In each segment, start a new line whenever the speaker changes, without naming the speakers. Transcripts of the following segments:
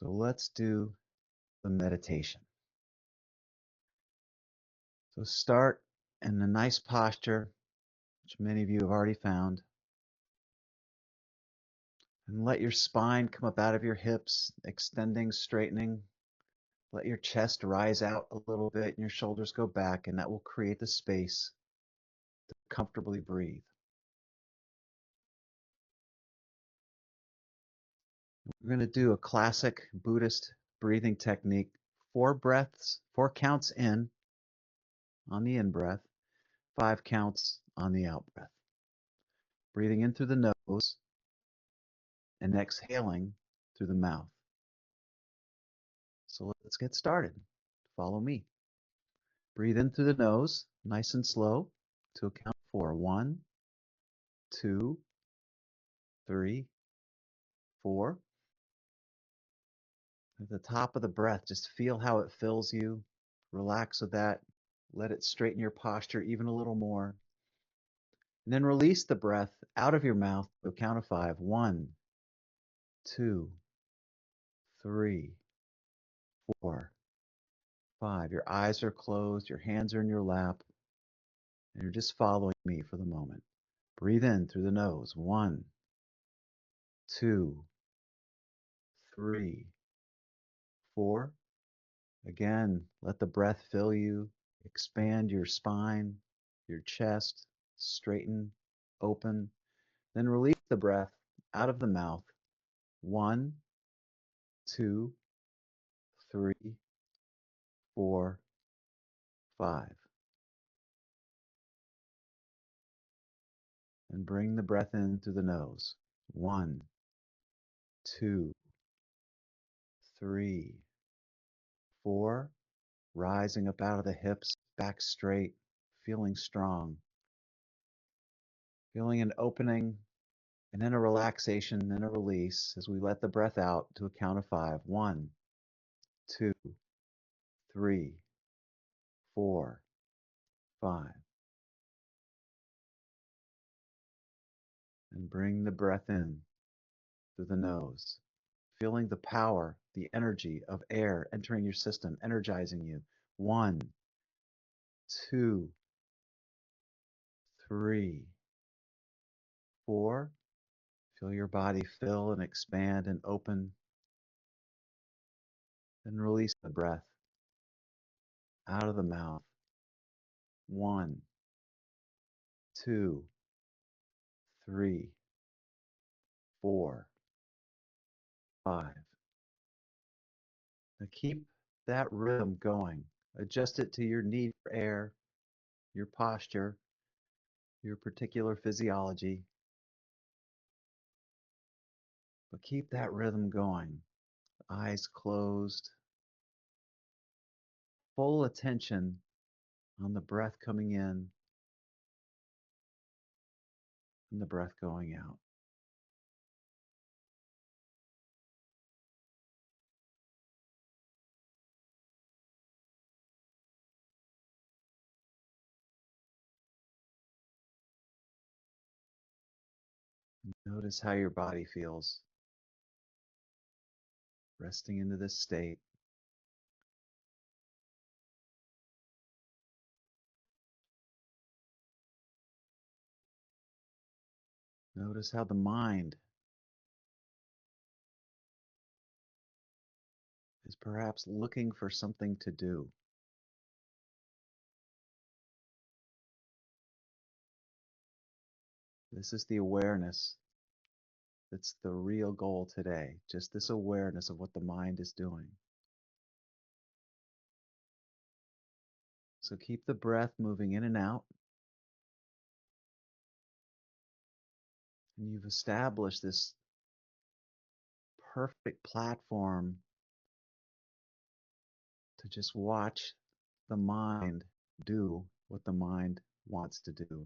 So let's do the meditation. So start in a nice posture, which many of you have already found, and let your spine come up out of your hips, extending, straightening. Let your chest rise out a little bit and your shoulders go back, and that will create the space to comfortably breathe. We're going to do a classic Buddhist breathing technique, 4 breaths, 4 counts in on the in breath, 5 counts on the out breath. Breathing in through the nose and exhaling through the mouth. So let's get started. Follow me. Breathe in through the nose, nice and slow, to count 4. 1, 2, 3, 4. At the top of the breath, just feel how it fills you. Relax with that. Let it straighten your posture even a little more. And then release the breath out of your mouth to a count of 5. 1, 2, 3, 4, 5. Your eyes are closed, your hands are in your lap, and you're just following me for the moment. Breathe in through the nose. 1, 2, 3, 4. Again, let the breath fill you. Expand your spine, your chest, straighten, open. Then release the breath out of the mouth. 1, 2, 3, 4, 5. And bring the breath in through the nose. 1, 2, 3, 4. Rising up out of the hips, back straight, feeling strong. Feeling an opening and then a relaxation and a release as we let the breath out to a count of 5. 1, 2, 3, 4, 5. And bring the breath in through the nose, feeling the power, the energy of air entering your system, energizing you. 1, 2, 3, 4. Feel your body fill and expand and open. Then release the breath out of the mouth. 1, 2, 3, 4, 5. Now keep that rhythm going. Adjust it to your need for air, your posture, your particular physiology. But keep that rhythm going. Eyes closed. Full attention on the breath coming in and the breath going out. Notice how your body feels. Resting into this state. Notice how the mind is perhaps looking for something to do. This is the awareness that's the real goal today. Just this awareness of what the mind is doing. So keep the breath moving in and out. And you've established this perfect platform to just watch the mind do what the mind wants to do.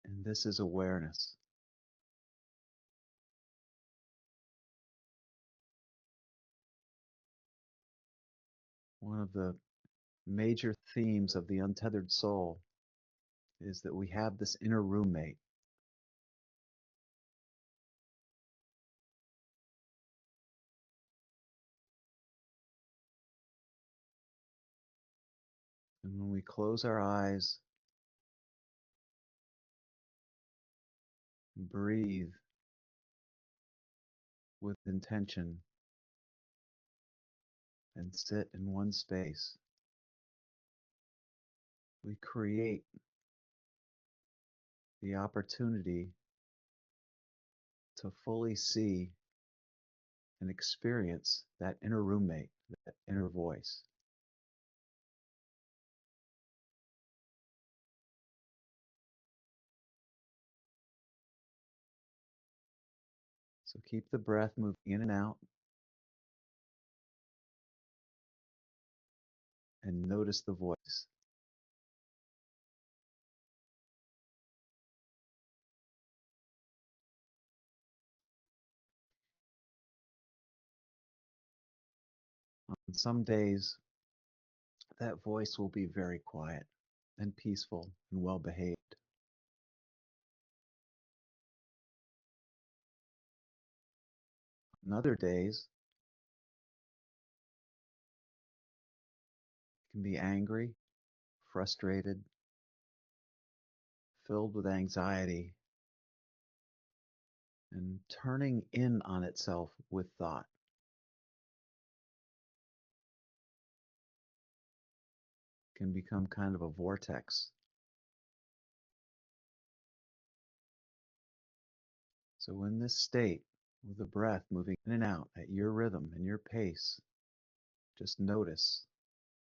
And this is awareness. One of the major themes of the untethered soul is that we have this inner roommate. And when we close our eyes, breathe with intention and sit in one space, we create the opportunity to fully see and experience that inner roommate, that inner voice. So keep the breath moving in and out and notice the voice. On some days, that voice will be very quiet and peaceful and well behaved. On other days, it can be angry, frustrated, filled with anxiety, and turning in on itself with thought. Can become kind of a vortex. So in this state, with the breath moving in and out at your rhythm and your pace, just notice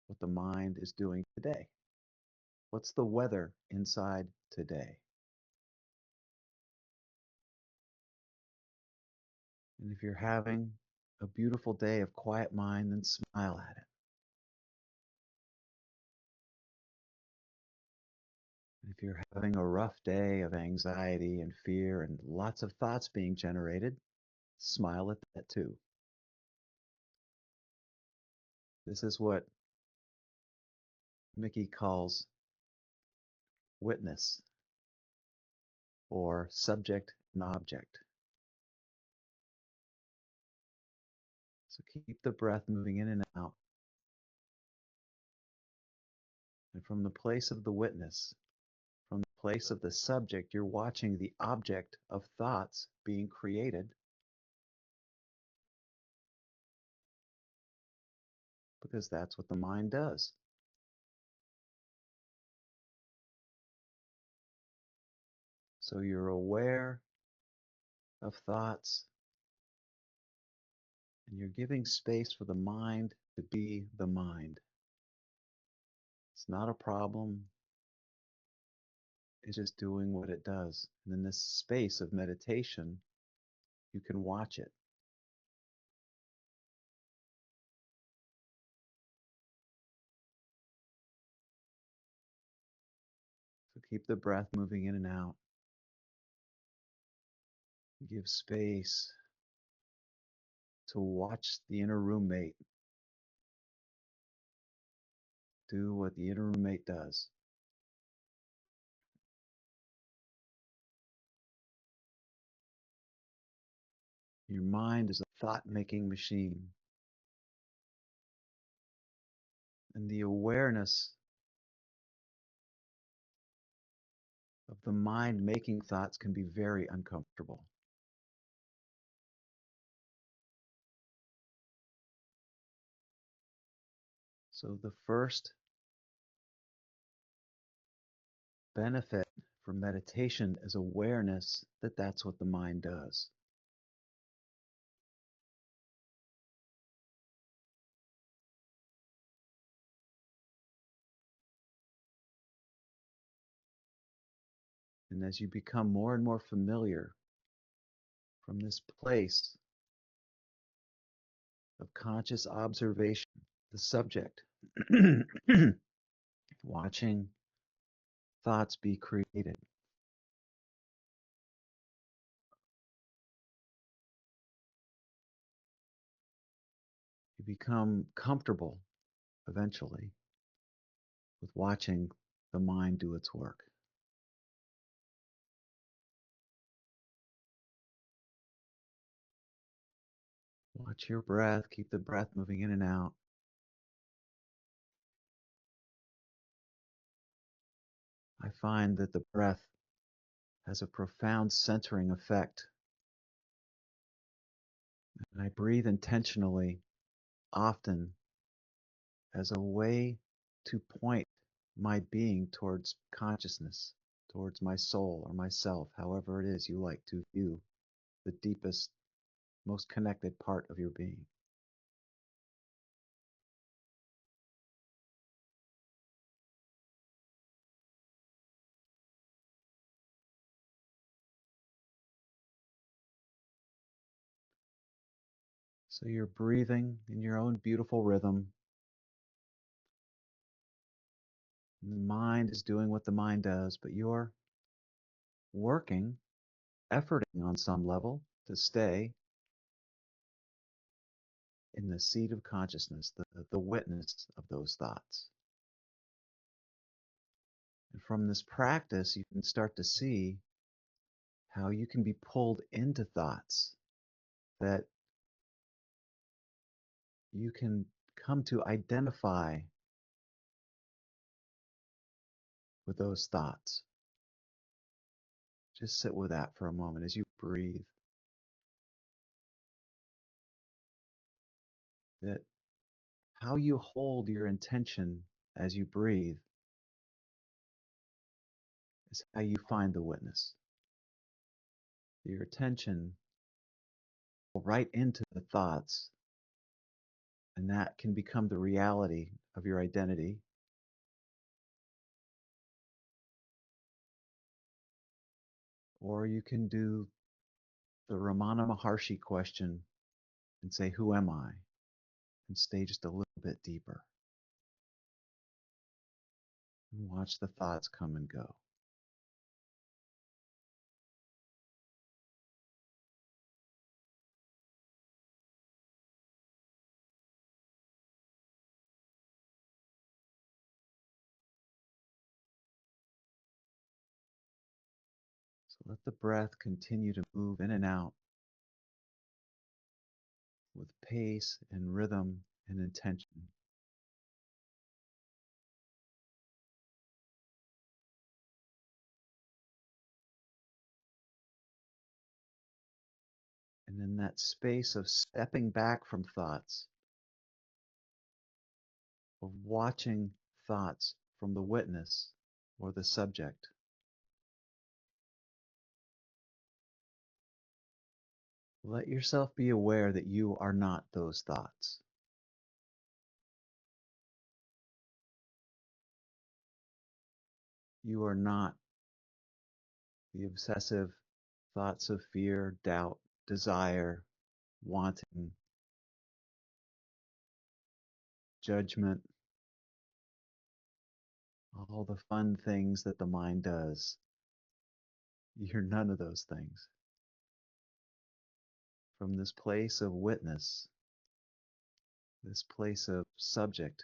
what the mind is doing today. What's the weather inside today? And if you're having a beautiful day of quiet mind, then smile at it. And if you're having a rough day of anxiety and fear and lots of thoughts being generated, smile at that too. This is what Mickey calls witness, or subject and object. So keep the breath moving in and out. And from the place of the witness, from the place of the subject, you're watching the object of thoughts being created, because that's what the mind does. So you're aware of thoughts, and you're giving space for the mind to be the mind. It's not a problem. It's just doing what it does. And in this space of meditation, you can watch it. So keep the breath moving in and out. Give space to watch the inner roommate do what the inner roommate does. Your mind is a thought-making machine. And the awareness of the mind making thoughts can be very uncomfortable. So the first benefit for meditation is awareness that that's what the mind does. And as you become more and more familiar from this place of conscious observation, the subject, watching thoughts be created, you become comfortable eventually with watching the mind do its work. Watch your breath, keep the breath moving in and out. find that the breath has a profound centering effect. And I breathe intentionally, often as a way to point my being towards consciousness, towards my soul or myself, however it is you like to view the deepest, most connected part of your being. So you're breathing in your own beautiful rhythm. The mind is doing what the mind does, but you're working, efforting on some level to stay in the seat of consciousness, the witness of those thoughts. And from this practice, you can start to see how you can be pulled into thoughts, that you can come to identify with those thoughts. Just sit with that for a moment as you breathe. That how you hold your intention as you breathe is how you find the witness. Your attention will right into the thoughts, and that can become the reality of your identity. Or you can do the Ramana Maharshi question and say, who am I? And stay just a little bit deeper. And watch the thoughts come and go. So let the breath continue to move in and out with pace and rhythm and intention. And in that space of stepping back from thoughts, of watching thoughts from the witness or the subject, let yourself be aware that you are not those thoughts. You are not the obsessive thoughts of fear, doubt, desire, wanting, judgment, all the fun things that the mind does. You're none of those things. From this place of witness, this place of subject,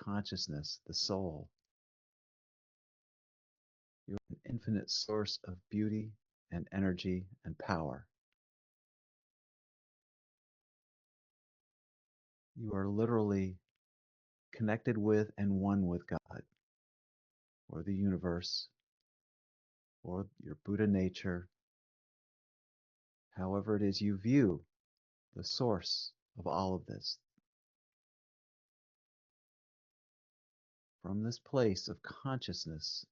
consciousness, the soul, you're an infinite source of beauty and energy and power. You are literally connected with and one with God, or the universe, or your Buddha nature, however it is you view the source of all of this. From this place of consciousness,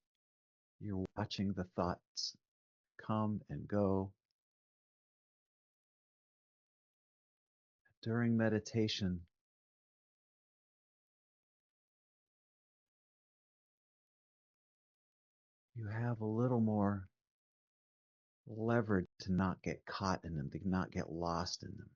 you're watching the thoughts come and go. During meditation, you have a little more leverage to not get caught in them, to not get lost in them.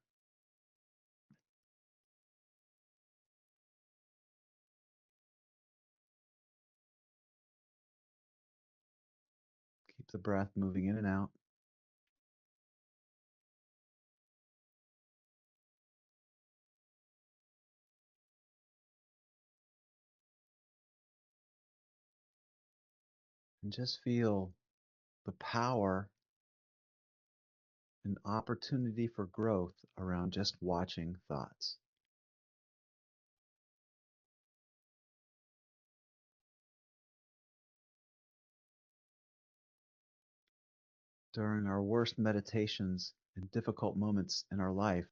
Keep the breath moving in and out. And just feel the power and opportunity for growth around just watching thoughts. during our worst meditations and difficult moments in our life,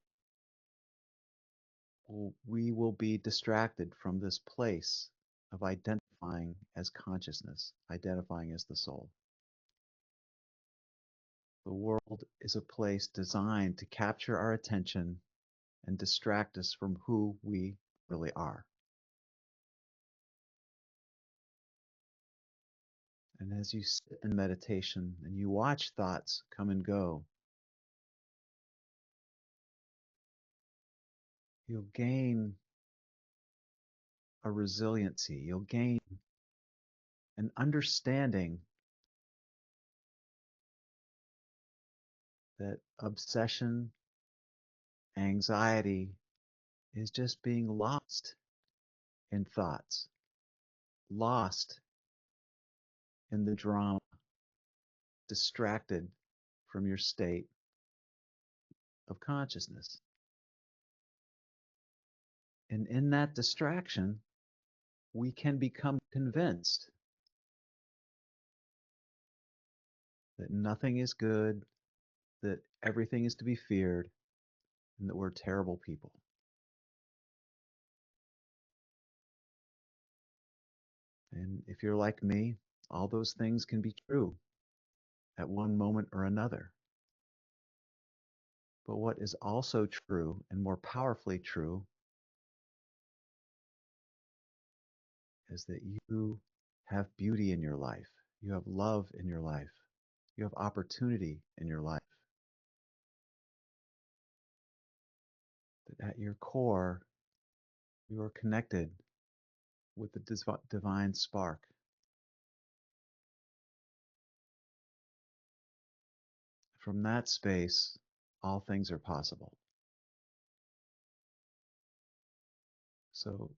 we will be distracted from this place of identifying as consciousness, identifying as the soul. The world is a place designed to capture our attention and distract us from who we really are. And as you sit in meditation and you watch thoughts come and go, you'll gain a resiliency, you'll gain an understanding that obsession, anxiety is just being lost in thoughts, lost in the drama, distracted from your state of consciousness. And in that distraction, we can become convinced that nothing is good, that everything is to be feared, and that we're terrible people. And if you're like me, all those things can be true at one moment or another. But what is also true, and more powerfully true, is that you have beauty in your life. You have love in your life. You have opportunity in your life. That at your core, you are connected with the divine spark. From that space, all things are possible. So,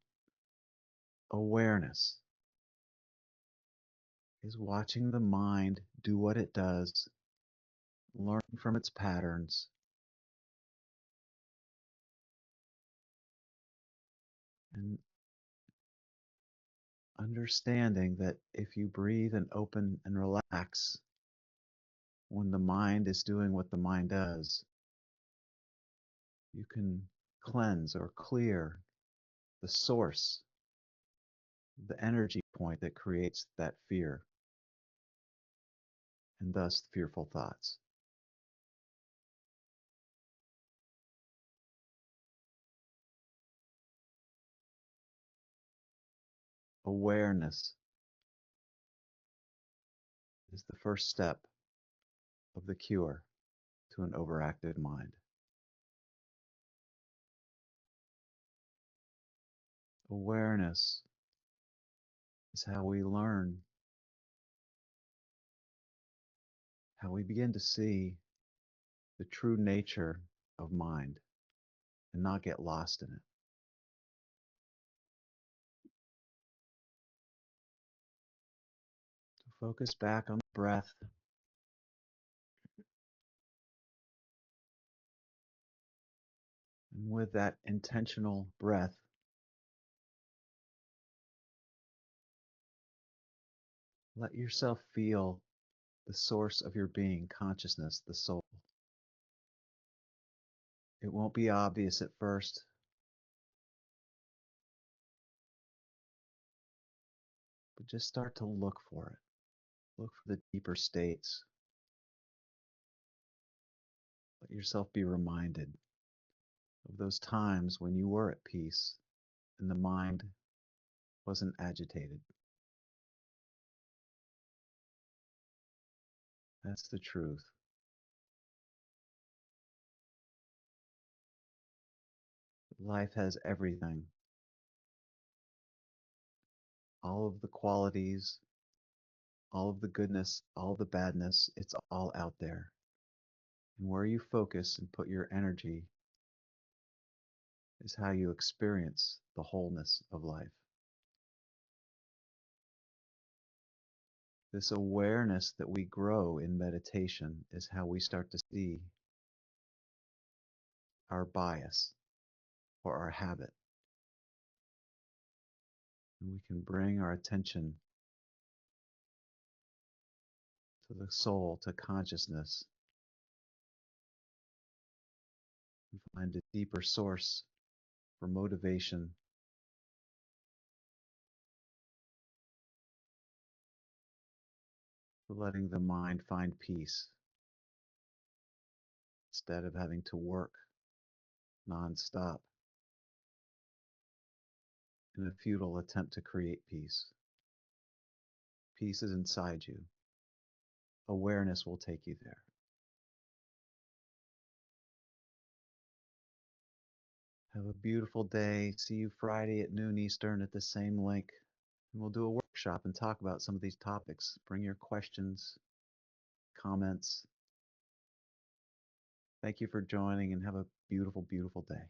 awareness is watching the mind do what it does, learning from its patterns, and understanding that if you breathe and open and relax, when the mind is doing what the mind does, you can cleanse or clear the source, the energy point that creates that fear, and thus fearful thoughts. Awareness is the first step of the cure to an overactive mind. Awareness is how we learn, how we begin to see the true nature of mind and not get lost in it. So focus back on the breath. And with that intentional breath, let yourself feel the source of your being, consciousness, the soul. It won't be obvious at first, but just start to look for it. Look for the deeper states. Let yourself be reminded of those times when you were at peace and the mind wasn't agitated. That's the truth. Life has everything. All of the qualities, all of the goodness, all of the badness, it's all out there. And where you focus and put your energy is how you experience the wholeness of life. This awareness that we grow in meditation is how we start to see our bias or our habit. And we can bring our attention to the soul, to consciousness, and find a deeper source for motivation, for letting the mind find peace instead of having to work nonstop in a futile attempt to create peace. Peace is inside you. Awareness will take you there. Have a beautiful day. See you Friday at noon Eastern at the same link. And we'll do a workshop and talk about some of these topics. Bring your questions, comments. Thank you for joining and have a beautiful, beautiful day.